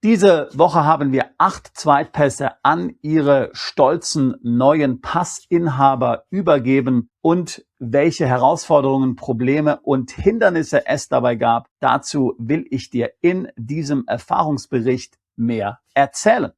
Diese Woche haben wir 8 Zweitpässe an ihre stolzen neuen Passinhaber übergeben und welche Herausforderungen, Probleme und Hindernisse es dabei gab, dazu will ich dir in diesem Erfahrungsbericht mehr erzählen.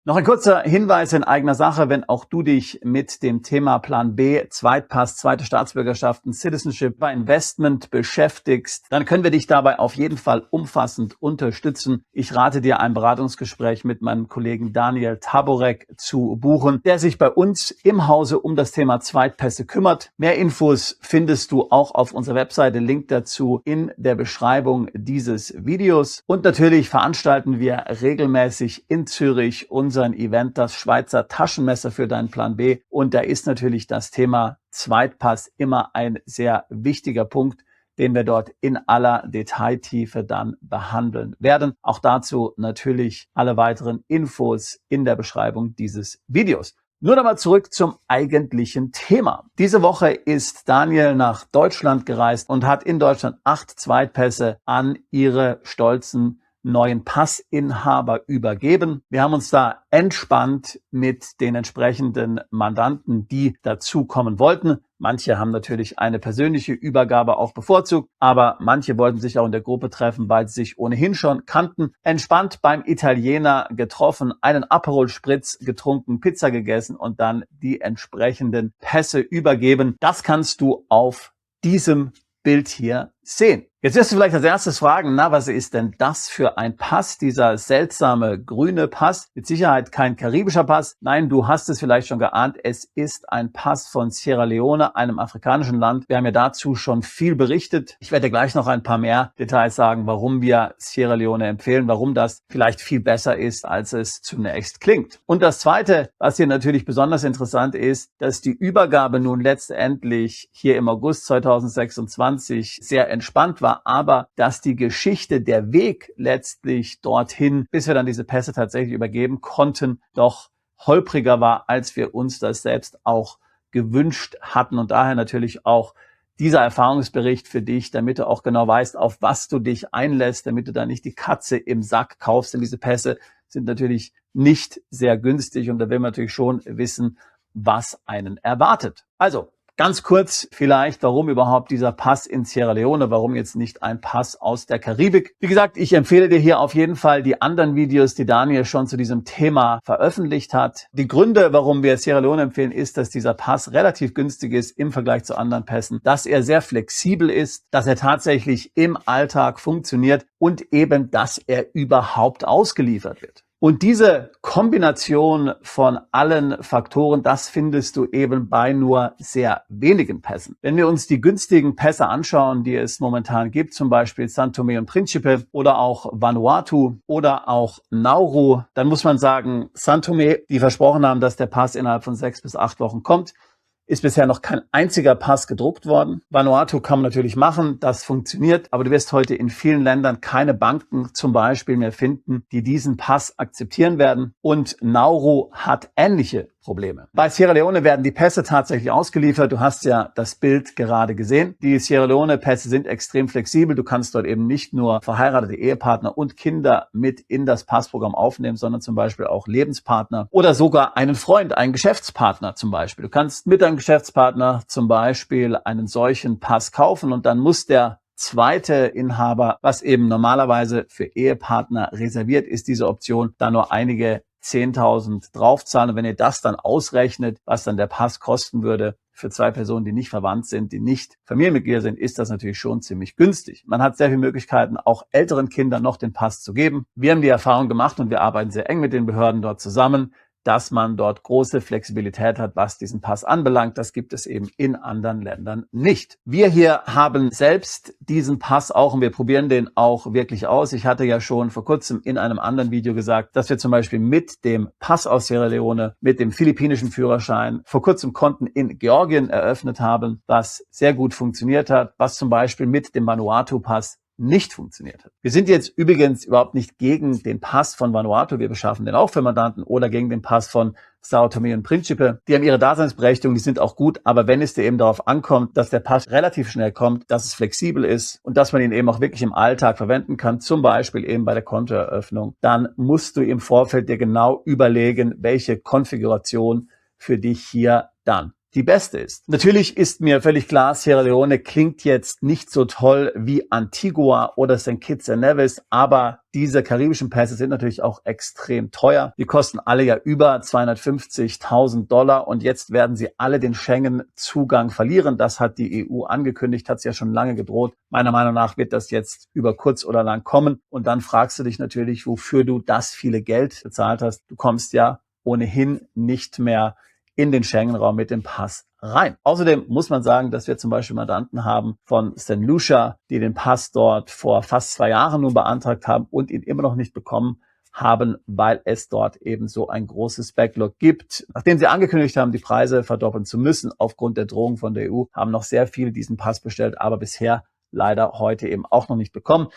Noch ein kurzer Hinweis in eigener Sache, wenn auch du dich mit dem Thema Plan B, Zweitpass, zweite Staatsbürgerschaften, Citizenship bei Investment beschäftigst, dann können wir dich dabei auf jeden Fall umfassend unterstützen. Ich rate dir, ein Beratungsgespräch mit meinem Kollegen Daniel Taborek zu buchen, der sich bei uns im Hause um das Thema Zweitpässe kümmert. Mehr Infos findest du auch auf unserer Webseite, Link dazu in der Beschreibung dieses Videos. Und natürlich veranstalten wir regelmäßig in Zürich unseren Event, das Schweizer Taschenmesser für deinen Plan B. Und da ist natürlich das Thema Zweitpass immer ein sehr wichtiger Punkt, den wir dort in aller Detailtiefe dann behandeln werden. Auch dazu natürlich alle weiteren Infos in der Beschreibung dieses Videos. Nur nochmal zurück zum eigentlichen Thema. Diese Woche ist Daniel nach Deutschland gereist und hat in Deutschland 8 Zweitpässe an ihre stolzen neuen Passinhaber übergeben. Wir haben uns da entspannt mit den entsprechenden Mandanten, die dazukommen wollten. Manche haben natürlich eine persönliche Übergabe auch bevorzugt, aber manche wollten sich auch in der Gruppe treffen, weil sie sich ohnehin schon kannten. Entspannt beim Italiener getroffen, einen Aperol Spritz getrunken, Pizza gegessen und dann die entsprechenden Pässe übergeben. Das kannst du auf diesem Bild hier sehen. Jetzt wirst du vielleicht als erstes fragen, was ist denn das für ein Pass, dieser seltsame grüne Pass? Mit Sicherheit kein karibischer Pass. Nein, du hast es vielleicht schon geahnt, es ist ein Pass von Sierra Leone, einem afrikanischen Land. Wir haben ja dazu schon viel berichtet. Ich werde gleich noch ein paar mehr Details sagen, warum wir Sierra Leone empfehlen, warum das vielleicht viel besser ist, als es zunächst klingt. Und das Zweite, was hier natürlich besonders interessant ist, dass die Übergabe nun letztendlich hier im August 2026 sehr entspannt war, aber dass die Geschichte, der Weg letztlich dorthin, bis wir dann diese Pässe tatsächlich übergeben konnten, doch holpriger war, als wir uns das selbst auch gewünscht hatten. Und daher natürlich auch dieser Erfahrungsbericht für dich, damit du auch genau weißt, auf was du dich einlässt, damit du da nicht die Katze im Sack kaufst. Denn diese Pässe sind natürlich nicht sehr günstig und da will man natürlich schon wissen, was einen erwartet. Also, ganz kurz vielleicht, warum überhaupt dieser Pass in Sierra Leone, warum jetzt nicht ein Pass aus der Karibik? Wie gesagt, ich empfehle dir hier auf jeden Fall die anderen Videos, die Daniel schon zu diesem Thema veröffentlicht hat. Die Gründe, warum wir Sierra Leone empfehlen, ist, dass dieser Pass relativ günstig ist im Vergleich zu anderen Pässen, dass er sehr flexibel ist, dass er tatsächlich im Alltag funktioniert und eben, dass er überhaupt ausgeliefert wird. Und diese Kombination von allen Faktoren, das findest du eben bei nur sehr wenigen Pässen. Wenn wir uns die günstigen Pässe anschauen, die es momentan gibt, zum Beispiel São Tomé und Príncipe oder auch Vanuatu oder auch Nauru, dann muss man sagen, São Tomé, die versprochen haben, dass der Pass innerhalb von 6 bis 8 Wochen kommt, ist bisher noch kein einziger Pass gedruckt worden. Vanuatu kann man natürlich machen, das funktioniert, aber du wirst heute in vielen Ländern keine Banken zum Beispiel mehr finden, die diesen Pass akzeptieren werden. Und Nauru hat ähnliche Probleme. Bei Sierra Leone werden die Pässe tatsächlich ausgeliefert. Du hast ja das Bild gerade gesehen. Die Sierra Leone Pässe sind extrem flexibel. Du kannst dort eben nicht nur verheiratete Ehepartner und Kinder mit in das Passprogramm aufnehmen, sondern zum Beispiel auch Lebenspartner oder sogar einen Freund, einen Geschäftspartner zum Beispiel. Du kannst mit deinem Geschäftspartner zum Beispiel einen solchen Pass kaufen und dann muss der zweite Inhaber, was eben normalerweise für Ehepartner reserviert ist, diese Option, da nur einige 10.000 draufzahlen. Und wenn ihr das dann ausrechnet, was dann der Pass kosten würde für 2 Personen, die nicht verwandt sind, die nicht Familienmitglieder sind, ist das natürlich schon ziemlich günstig. Man hat sehr viele Möglichkeiten, auch älteren Kindern noch den Pass zu geben. Wir haben die Erfahrung gemacht und wir arbeiten sehr eng mit den Behörden dort zusammen, dass man dort große Flexibilität hat, was diesen Pass anbelangt. Das gibt es eben in anderen Ländern nicht. Wir hier haben selbst diesen Pass auch und wir probieren den auch wirklich aus. Ich hatte ja schon vor kurzem in einem anderen Video gesagt, dass wir zum Beispiel mit dem Pass aus Sierra Leone, mit dem philippinischen Führerschein vor kurzem Konten in Georgien eröffnet haben, was sehr gut funktioniert hat, was zum Beispiel mit dem Vanuatu-Pass nicht funktioniert hat. Wir sind jetzt übrigens überhaupt nicht gegen den Pass von Vanuatu, wir beschaffen den auch für Mandanten, oder gegen den Pass von Sao Tome und Principe. Die haben ihre Daseinsberechtigung, die sind auch gut, aber wenn es dir eben darauf ankommt, dass der Pass relativ schnell kommt, dass es flexibel ist und dass man ihn eben auch wirklich im Alltag verwenden kann, zum Beispiel eben bei der Kontoeröffnung, dann musst du im Vorfeld dir genau überlegen, welche Konfiguration für dich hier dann die beste ist. Natürlich ist mir völlig klar, Sierra Leone klingt jetzt nicht so toll wie Antigua oder St. Kitts and Nevis, aber diese karibischen Pässe sind natürlich auch extrem teuer. Die kosten alle ja über 250.000 Dollar und jetzt werden sie alle den Schengen-Zugang verlieren. Das hat die EU angekündigt, hat es ja schon lange gedroht. Meiner Meinung nach wird das jetzt über kurz oder lang kommen und dann fragst du dich natürlich, wofür du das viele Geld bezahlt hast. Du kommst ja ohnehin nicht mehr in den Schengen-Raum mit dem Pass rein. Außerdem muss man sagen, dass wir zum Beispiel Mandanten haben von St. Lucia, die den Pass dort vor fast 2 Jahren nun beantragt haben und ihn immer noch nicht bekommen haben, weil es dort eben so ein großes Backlog gibt. Nachdem sie angekündigt haben, die Preise verdoppeln zu müssen aufgrund der Drohung von der EU, haben noch sehr viele diesen Pass bestellt, aber bisher leider heute eben auch noch nicht bekommen.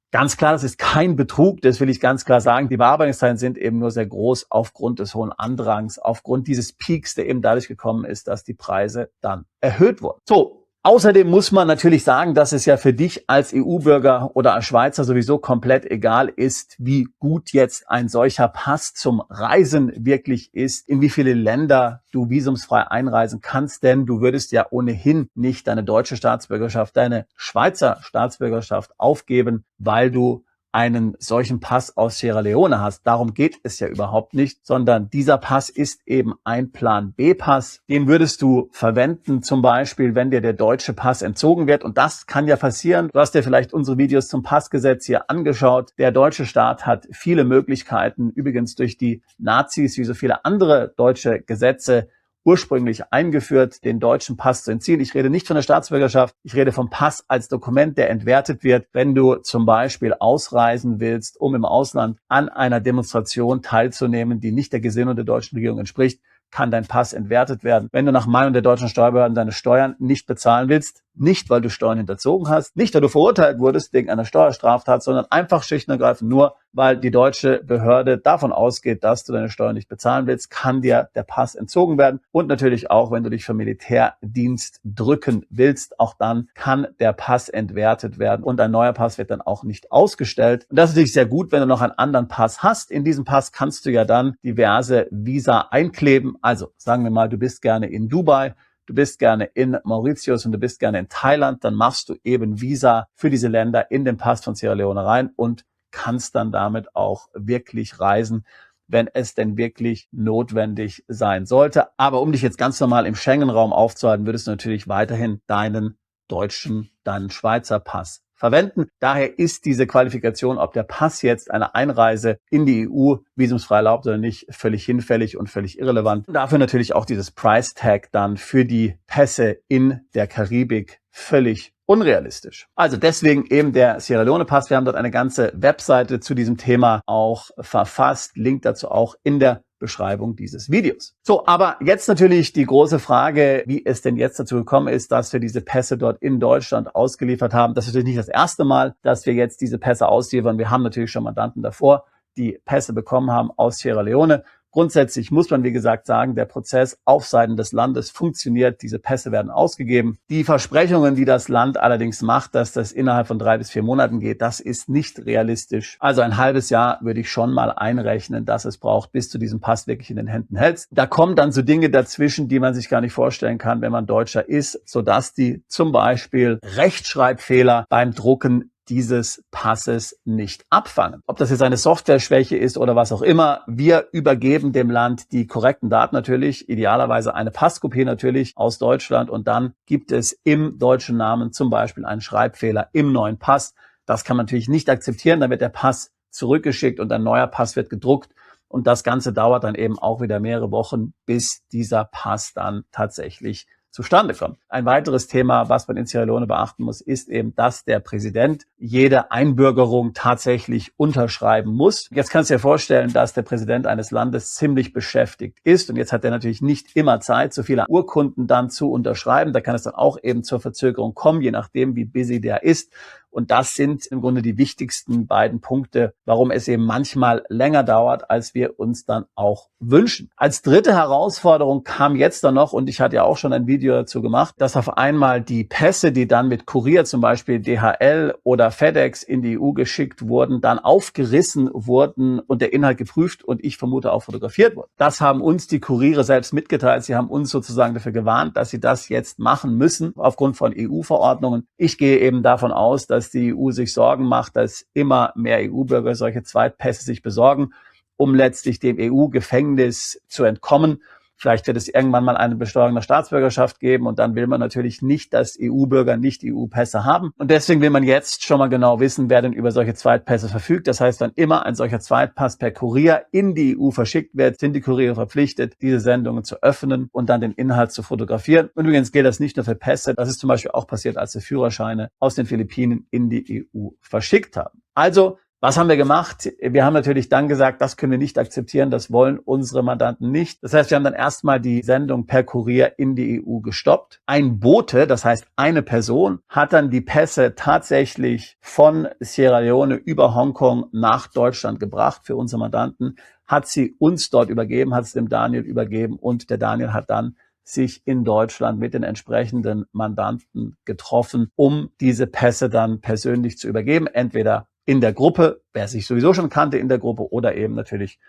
Ganz klar, das ist kein Betrug, das will ich ganz klar sagen. Die Bearbeitungszeiten sind eben nur sehr groß aufgrund des hohen Andrangs, aufgrund dieses Peaks, der eben dadurch gekommen ist, dass die Preise dann erhöht wurden. So, außerdem muss man natürlich sagen, dass es ja für dich als EU-Bürger oder als Schweizer sowieso komplett egal ist, wie gut jetzt ein solcher Pass zum Reisen wirklich ist, in wie viele Länder du visumsfrei einreisen kannst, denn du würdest ja ohnehin nicht deine deutsche Staatsbürgerschaft, deine Schweizer Staatsbürgerschaft aufgeben, weil du einen solchen Pass aus Sierra Leone hast. Darum geht es ja überhaupt nicht, sondern dieser Pass ist eben ein Plan-B-Pass. Den würdest du verwenden, zum Beispiel, wenn dir der deutsche Pass entzogen wird. Und das kann ja passieren. Du hast dir vielleicht unsere Videos zum Passgesetz hier angeschaut. Der deutsche Staat hat viele Möglichkeiten, übrigens durch die Nazis, wie so viele andere deutsche Gesetze, ursprünglich eingeführt, den deutschen Pass zu entziehen. Ich rede nicht von der Staatsbürgerschaft, ich rede vom Pass als Dokument, der entwertet wird, wenn du zum Beispiel ausreisen willst, um im Ausland an einer Demonstration teilzunehmen, die nicht der Gesinnung der deutschen Regierung entspricht, kann dein Pass entwertet werden. Wenn du nach Meinung der deutschen Steuerbehörden deine Steuern nicht bezahlen willst, nicht weil du Steuern hinterzogen hast, nicht weil du verurteilt wurdest wegen einer Steuerstraftat, sondern einfach schlicht und ergreifend nur, weil die deutsche Behörde davon ausgeht, dass du deine Steuern nicht bezahlen willst, kann dir der Pass entzogen werden. Und natürlich auch, wenn du dich für Militärdienst drücken willst, auch dann kann der Pass entwertet werden und ein neuer Pass wird dann auch nicht ausgestellt. Und das ist natürlich sehr gut, wenn du noch einen anderen Pass hast. In diesem Pass kannst du ja dann diverse Visa einkleben. Also sagen wir mal, du bist gerne in Dubai, du bist gerne in Mauritius und du bist gerne in Thailand, dann machst du eben Visa für diese Länder in den Pass von Sierra Leone rein und kannst dann damit auch wirklich reisen, wenn es denn wirklich notwendig sein sollte. Aber um dich jetzt ganz normal im Schengen-Raum aufzuhalten, würdest du natürlich weiterhin deinen Schweizer Pass verwenden. Daher ist diese Qualifikation, ob der Pass jetzt eine Einreise in die EU visumsfrei erlaubt oder nicht, völlig hinfällig und völlig irrelevant. Und dafür natürlich auch dieses Price Tag dann für die Pässe in der Karibik völlig unrealistisch. Also deswegen eben der Sierra Leone Pass. Wir haben dort eine ganze Webseite zu diesem Thema auch verfasst. Link dazu auch in der Beschreibung dieses Videos. So, aber jetzt natürlich die große Frage, wie es denn jetzt dazu gekommen ist, dass wir diese Pässe dort in Deutschland ausgeliefert haben. Das ist natürlich nicht das erste Mal, dass wir jetzt diese Pässe ausliefern. Wir haben natürlich schon Mandanten davor, die Pässe bekommen haben aus Sierra Leone. Grundsätzlich muss man, wie gesagt, sagen, der Prozess auf Seiten des Landes funktioniert. Diese Pässe werden ausgegeben. Die Versprechungen, die das Land allerdings macht, dass das innerhalb von 3 bis 4 Monaten geht, das ist nicht realistisch. Also ein halbes Jahr würde ich schon mal einrechnen, dass es braucht, bis du diesen Pass wirklich in den Händen hältst. Da kommen dann so Dinge dazwischen, die man sich gar nicht vorstellen kann, wenn man Deutscher ist, sodass die zum Beispiel Rechtschreibfehler beim Drucken dieses Passes nicht abfangen. Ob das jetzt eine Software-Schwäche ist oder was auch immer, wir übergeben dem Land die korrekten Daten natürlich, idealerweise eine Passkopie natürlich aus Deutschland und dann gibt es im deutschen Namen zum Beispiel einen Schreibfehler im neuen Pass. Das kann man natürlich nicht akzeptieren, dann wird der Pass zurückgeschickt und ein neuer Pass wird gedruckt und das Ganze dauert dann eben auch wieder mehrere Wochen, bis dieser Pass dann tatsächlich zustande kommt. Ein weiteres Thema, was man in Sierra Leone beachten muss, ist eben, dass der Präsident jede Einbürgerung tatsächlich unterschreiben muss. Jetzt kannst du dir vorstellen, dass der Präsident eines Landes ziemlich beschäftigt ist und jetzt hat er natürlich nicht immer Zeit, so viele Urkunden dann zu unterschreiben. Da kann es dann auch eben zur Verzögerung kommen, je nachdem, wie busy der ist. Und das sind im Grunde die wichtigsten beiden Punkte, warum es eben manchmal länger dauert, als wir uns dann auch wünschen. Als dritte Herausforderung kam jetzt dann noch, und ich hatte ja auch schon ein Video dazu gemacht, dass auf einmal die Pässe, die dann mit Kurier, zum Beispiel DHL oder FedEx, in die EU geschickt wurden, dann aufgerissen wurden und der Inhalt geprüft und ich vermute auch fotografiert wurde. Das haben uns die Kuriere selbst mitgeteilt. Sie haben uns sozusagen dafür gewarnt, dass sie das jetzt machen müssen aufgrund von EU-Verordnungen. Ich gehe eben davon aus, dass die EU sich Sorgen macht, dass immer mehr EU-Bürger solche Zweitpässe sich besorgen, um letztlich dem EU-Gefängnis zu entkommen. Vielleicht wird es irgendwann mal eine Besteuerung der Staatsbürgerschaft geben und dann will man natürlich nicht, dass EU-Bürger nicht EU-Pässe haben. Und deswegen will man jetzt schon mal genau wissen, wer denn über solche Zweitpässe verfügt. Das heißt, wenn immer ein solcher Zweitpass per Kurier in die EU verschickt wird, sind die Kuriere verpflichtet, diese Sendungen zu öffnen und dann den Inhalt zu fotografieren. Und übrigens gilt das nicht nur für Pässe. Das ist zum Beispiel auch passiert, als wir Führerscheine aus den Philippinen in die EU verschickt haben. Also, was haben wir gemacht? Wir haben natürlich dann gesagt, das können wir nicht akzeptieren, das wollen unsere Mandanten nicht. Das heißt, wir haben dann erstmal die Sendung per Kurier in die EU gestoppt. Ein Bote, das heißt eine Person, hat dann die Pässe tatsächlich von Sierra Leone über Hongkong nach Deutschland gebracht für unsere Mandanten, hat sie uns dort übergeben, hat es dem Daniel übergeben und der Daniel hat dann sich in Deutschland mit den entsprechenden Mandanten getroffen, um diese Pässe dann persönlich zu übergeben, entweder in der Gruppe, wer sich sowieso schon kannte in der Gruppe, oder eben natürlich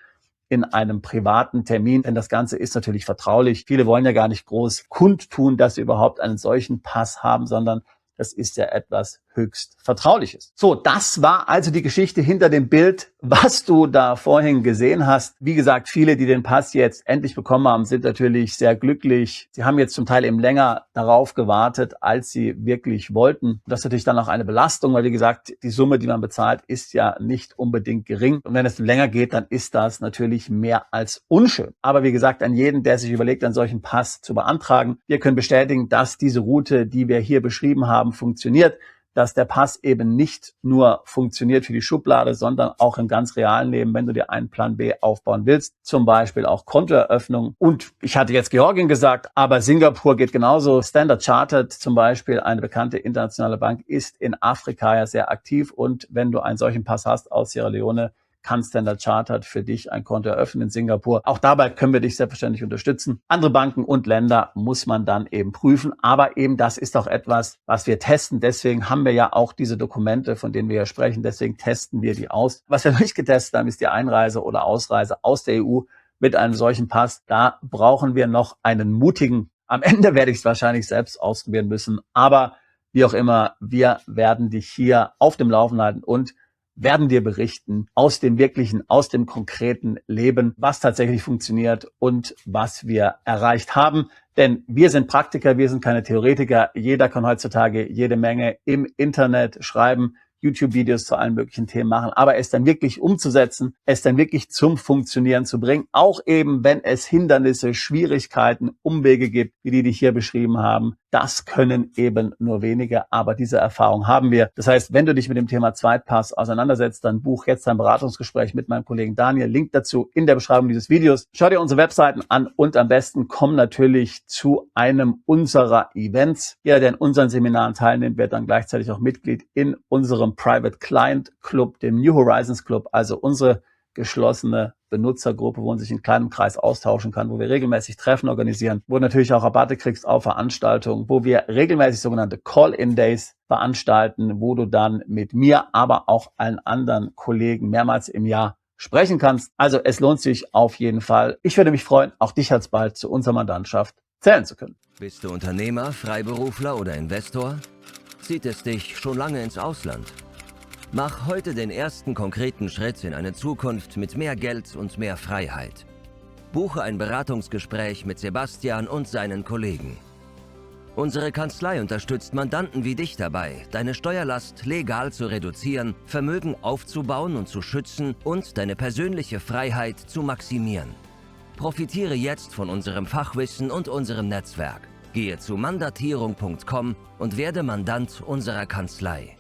in einem privaten Termin, denn das Ganze ist natürlich vertraulich. Viele wollen ja gar nicht groß kundtun, dass sie überhaupt einen solchen Pass haben, sondern das ist ja etwas höchst Vertrauliches. So, das war also die Geschichte hinter dem Bild, was du da vorhin gesehen hast. Wie gesagt, viele, die den Pass jetzt endlich bekommen haben, sind natürlich sehr glücklich. Sie haben jetzt zum Teil eben länger darauf gewartet, als sie wirklich wollten. Das ist natürlich dann auch eine Belastung, weil wie gesagt, die Summe, die man bezahlt, ist ja nicht unbedingt gering. Und wenn es länger geht, dann ist das natürlich mehr als unschön. Aber wie gesagt, an jeden, der sich überlegt, einen solchen Pass zu beantragen, wir können bestätigen, dass diese Route, die wir hier beschrieben haben, funktioniert, dass der Pass eben nicht nur funktioniert für die Schublade, sondern auch im ganz realen Leben, wenn du dir einen Plan B aufbauen willst, zum Beispiel auch Kontoeröffnung. Und ich hatte jetzt Georgien gesagt, aber Singapur geht genauso. Standard Chartered zum Beispiel, eine bekannte internationale Bank, ist in Afrika ja sehr aktiv. Und wenn du einen solchen Pass hast aus Sierra Leone, kann Standard Chartered für dich ein Konto eröffnen in Singapur. Auch dabei können wir dich selbstverständlich unterstützen. Andere Banken und Länder muss man dann eben prüfen. Aber eben das ist auch etwas, was wir testen. Deswegen haben wir ja auch diese Dokumente, von denen wir ja sprechen. Deswegen testen wir die aus. Was wir nicht getestet haben, ist die Einreise oder Ausreise aus der EU mit einem solchen Pass. Da brauchen wir noch einen mutigen. Am Ende werde ich es wahrscheinlich selbst ausprobieren müssen. Aber wie auch immer, wir werden dich hier auf dem Laufenden halten und werden dir berichten aus dem wirklichen, aus dem konkreten Leben, was tatsächlich funktioniert und was wir erreicht haben. Denn wir sind Praktiker, wir sind keine Theoretiker. Jeder kann heutzutage jede Menge im Internet schreiben, YouTube-Videos zu allen möglichen Themen machen, aber es dann wirklich umzusetzen, es dann wirklich zum Funktionieren zu bringen, auch eben, wenn es Hindernisse, Schwierigkeiten, Umwege gibt, wie die ich hier beschrieben haben, das können eben nur wenige, aber diese Erfahrung haben wir. Das heißt, wenn du dich mit dem Thema Zweitpass auseinandersetzt, dann buch jetzt ein Beratungsgespräch mit meinem Kollegen Daniel. Link dazu in der Beschreibung dieses Videos. Schau dir unsere Webseiten an und am besten komm natürlich zu einem unserer Events. Jeder, der in unseren Seminaren teilnimmt, wird dann gleichzeitig auch Mitglied in unserem Private Client Club, dem New Horizons Club, also unsere geschlossene Benutzergruppe, wo man sich in kleinem Kreis austauschen kann, wo wir regelmäßig Treffen organisieren, wo du natürlich auch Rabatte kriegst auf Veranstaltungen, wo wir regelmäßig sogenannte Call-in-Days veranstalten, wo du dann mit mir, aber auch allen anderen Kollegen mehrmals im Jahr sprechen kannst. Also es lohnt sich auf jeden Fall. Ich würde mich freuen, auch dich alsbald zu unserer Mandantschaft zählen zu können. Bist du Unternehmer, Freiberufler oder Investor? Zieht es dich schon lange ins Ausland? Mach heute den ersten konkreten Schritt in eine Zukunft mit mehr Geld und mehr Freiheit. Buche ein Beratungsgespräch mit Sebastian und seinen Kollegen. Unsere Kanzlei unterstützt Mandanten wie dich dabei, deine Steuerlast legal zu reduzieren, Vermögen aufzubauen und zu schützen und deine persönliche Freiheit zu maximieren. Profitiere jetzt von unserem Fachwissen und unserem Netzwerk. Gehe zu mandatierung.com und werde Mandant unserer Kanzlei.